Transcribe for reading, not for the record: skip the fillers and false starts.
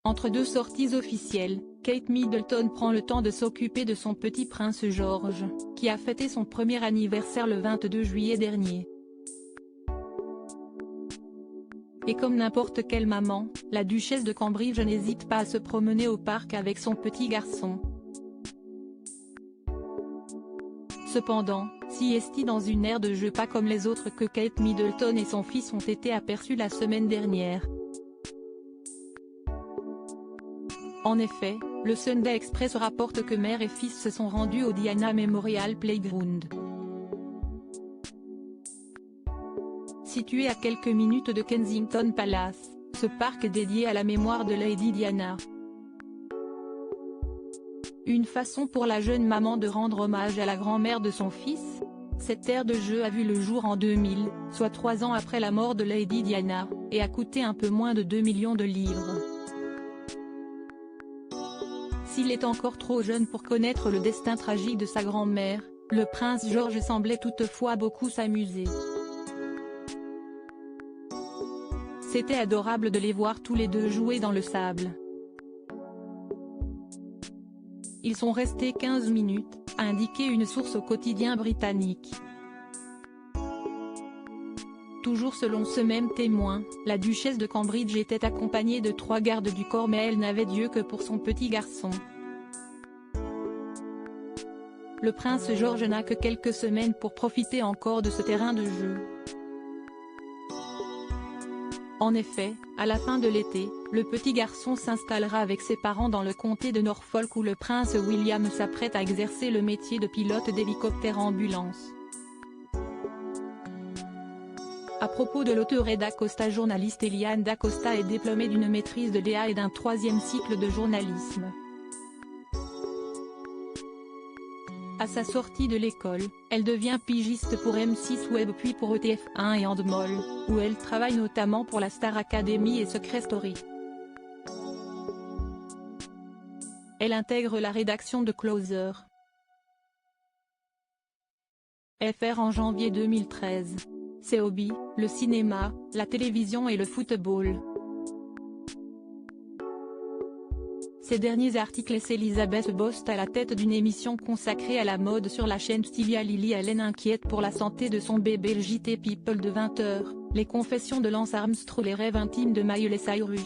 Entre deux sorties officielles, Kate Middleton prend le temps de s'occuper de son petit prince George, qui a fêté son premier anniversaire le 22 juillet dernier. Et comme n'importe quelle maman, la duchesse de Cambridge n'hésite pas à se promener au parc avec son petit garçon. Cependant, si est dans une aire de jeu pas comme les autres que Kate Middleton et son fils ont été aperçus la semaine dernière. En effet, le Sunday Express rapporte que mère et fils se sont rendus au Diana Memorial Playground. Situé à quelques minutes de Kensington Palace, ce parc est dédié à la mémoire de Lady Diana. Une façon pour la jeune maman de rendre hommage à la grand-mère de son fils. Cette aire de jeu a vu le jour en 2000, soit 3 ans après la mort de Lady Diana, et a coûté un peu moins de 2 millions de livres. S'il est encore trop jeune pour connaître le destin tragique de sa grand-mère, le prince George semblait toutefois beaucoup s'amuser. C'était adorable de les voir tous les deux jouer dans le sable. Ils sont restés 15 minutes, a indiqué une source au quotidien britannique. Toujours selon ce même témoin, la duchesse de Cambridge était accompagnée de 3 gardes du corps mais elle n'avait d'yeux que pour son petit garçon. Le prince George n'a que quelques semaines pour profiter encore de ce terrain de jeu. En effet, à la fin de l'été, le petit garçon s'installera avec ses parents dans le comté de Norfolk où le prince William s'apprête à exercer le métier de pilote d'hélicoptère ambulance. À propos de l'auteur d'Acosta, journaliste Eliane d'Acosta est diplômée d'une maîtrise de DA et d'un 3e cycle de journalisme. À sa sortie de l'école, elle devient pigiste pour M6 Web puis pour ETF1 et Endemol, où elle travaille notamment pour la Star Academy et Secret Story. Elle intègre la rédaction de Closer FR en janvier 2013. Ses hobbies, le cinéma, la télévision et le football. Ces derniers articles laissent Elizabeth Bost à la tête d'une émission consacrée à la mode sur la chaîne Stivia. Lily Allen inquiète pour la santé de son bébé. Le JT People de 20h, les confessions de Lance Armstrong, les rêves intimes de Miley Cyrus.